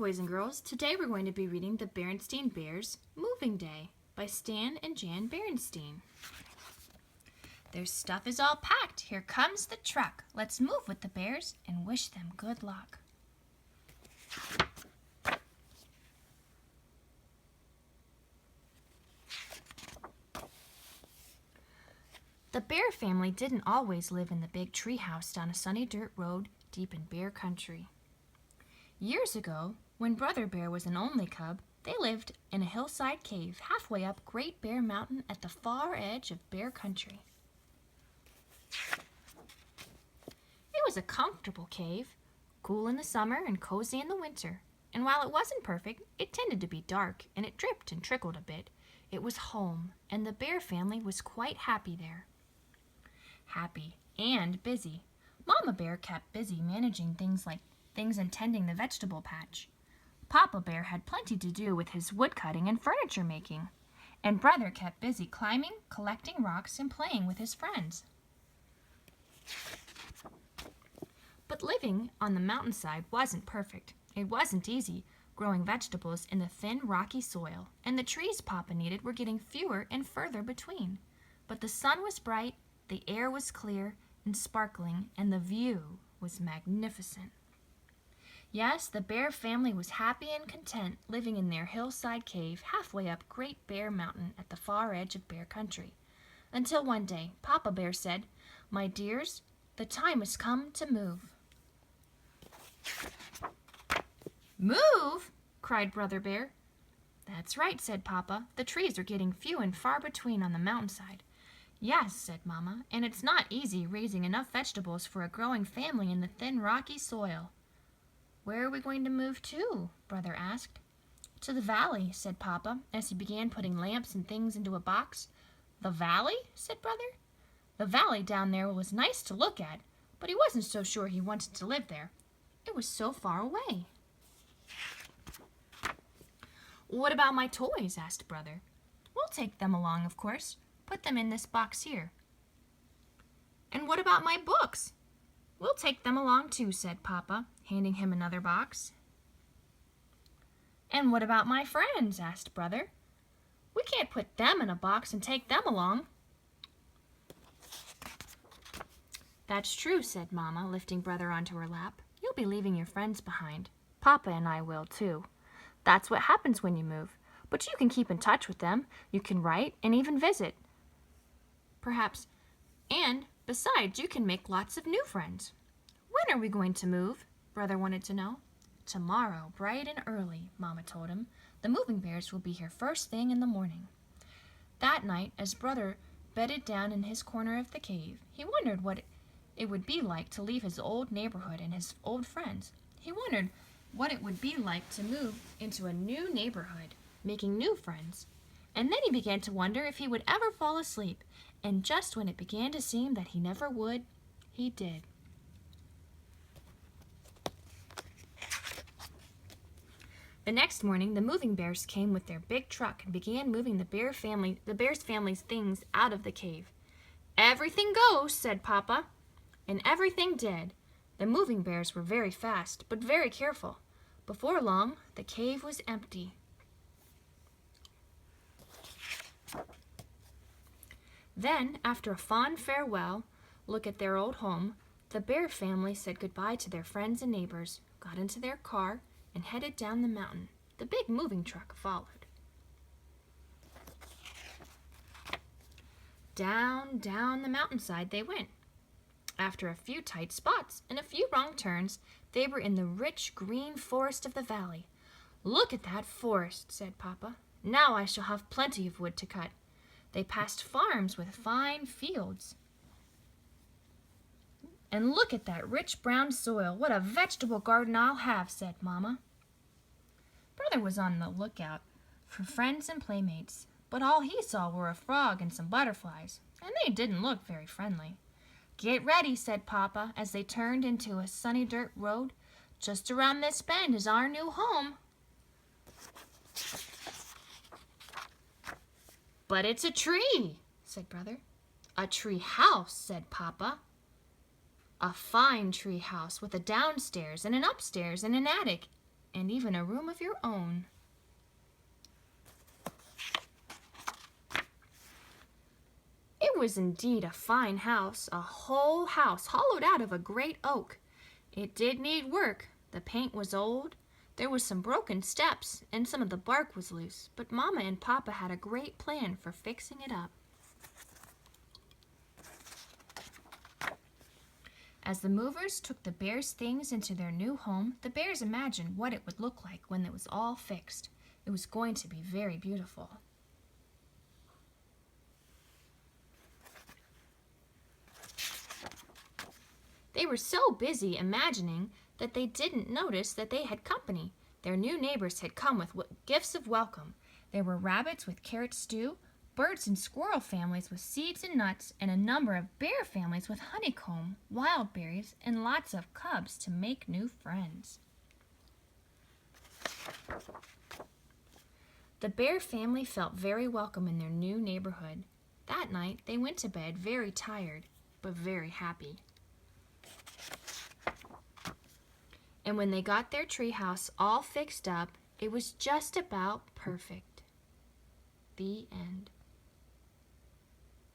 boys and girls. Today we're going to be reading The Berenstain Bears, Moving Day by Stan and Jan Berenstain. Their stuff is all packed. Here comes the truck. Let's move with the bears and wish them good luck. The Bear family didn't always live in the big treehouse down a sunny dirt road deep in bear country. Years ago, when Brother Bear was an only cub, they lived in a hillside cave halfway up Great Bear Mountain at the far edge of bear country. It was a comfortable cave, cool in the summer and cozy in the winter. And while it wasn't perfect, it tended to be dark and it dripped and trickled a bit. It was home, and the Bear family was quite happy there. Happy and busy. Mama Bear kept busy managing things and tending the vegetable patch. Papa Bear had plenty to do with his wood cutting and furniture making. And Brother kept busy climbing, collecting rocks, and playing with his friends. But living on the mountainside wasn't perfect. It wasn't easy, growing vegetables in the thin, rocky soil, and the trees Papa needed were getting fewer and further between. But the sun was bright, the air was clear and sparkling, and the view was magnificent. Yes, the Bear family was happy and content living in their hillside cave halfway up Great Bear Mountain at the far edge of bear country. Until one day, Papa Bear said, "My dears, the time has come to move." "Move?" cried Brother Bear. "That's right," said Papa. "The trees are getting few and far between on the mountainside." "Yes," said Mama, "and it's not easy raising enough vegetables for a growing family in the thin, rocky soil." "Where are we going to move to?" Brother asked. "To the valley," said Papa, as he began putting lamps and things into a box. "The valley?" said Brother. The valley down there was nice to look at, but he wasn't so sure he wanted to live there. It was so far away. "What about my toys?" asked Brother. "We'll take them along, of course. Put them in this box here." "And what about my books?" "We'll take them along too," said Papa, handing him another box. "And what about my friends?" asked Brother. "We can't put them in a box and take them along." "That's true," said Mama, lifting Brother onto her lap. "You'll be leaving your friends behind. Papa and I will too. That's what happens when you move. But you can keep in touch with them. You can write and even visit. Perhaps. And besides, you can make lots of new friends." "When are we going to move?" Brother wanted to know. "Tomorrow, bright and early," Mama told him. "The moving bears will be here first thing in the morning." That night, as Brother bedded down in his corner of the cave, he wondered what it would be like to leave his old neighborhood and his old friends. He wondered what it would be like to move into a new neighborhood, making new friends. And then he began to wonder if he would ever fall asleep. And just when it began to seem that he never would, he did. The next morning, the moving bears came with their big truck and began moving the Bears family's things out of the cave. "Everything goes," said Papa. And everything did. The moving bears were very fast, but very careful. Before long, the cave was empty. Then, after a fond farewell look at their old home, the Bear family said goodbye to their friends and neighbors, got into their car, and headed down the mountain. The big moving truck followed. Down the mountainside they went. After a few tight spots and a few wrong turns, they were in the rich green forest of the valley. "Look at that forest," said Papa. "Now I shall have plenty of wood to cut." They passed farms with fine fields. "And look at that rich brown soil. What a vegetable garden I'll have," said Mama. Brother was on the lookout for friends and playmates, but all he saw were a frog and some butterflies, and they didn't look very friendly. "Get ready," said Papa, as they turned into a sunny dirt road. "Just around this bend is our new home." "But it's a tree," said Brother. "A tree house," said Papa. "A fine tree house with a downstairs and an upstairs and an attic. and even a room of your own. It was indeed a fine house, a whole house hollowed out of a great oak. It did need work. The paint was old. There was some broken steps, and some of the bark was loose, but Mama and Papa had a great plan for fixing it up. As the movers took the bears' things into their new home, the bears imagined what it would look like when it was all fixed. It was going to be very beautiful. They were so busy imagining that they didn't notice that they had company. Their new neighbors had come with gifts of welcome. There were rabbits with carrot stew, birds and squirrel families with seeds and nuts, and a number of bear families with honeycomb, wild berries, and lots of cubs to make new friends. The bear family felt very welcome in their new neighborhood. That night they went to bed very tired, but very happy. And when they got their treehouse all fixed up, it was just about perfect. The end.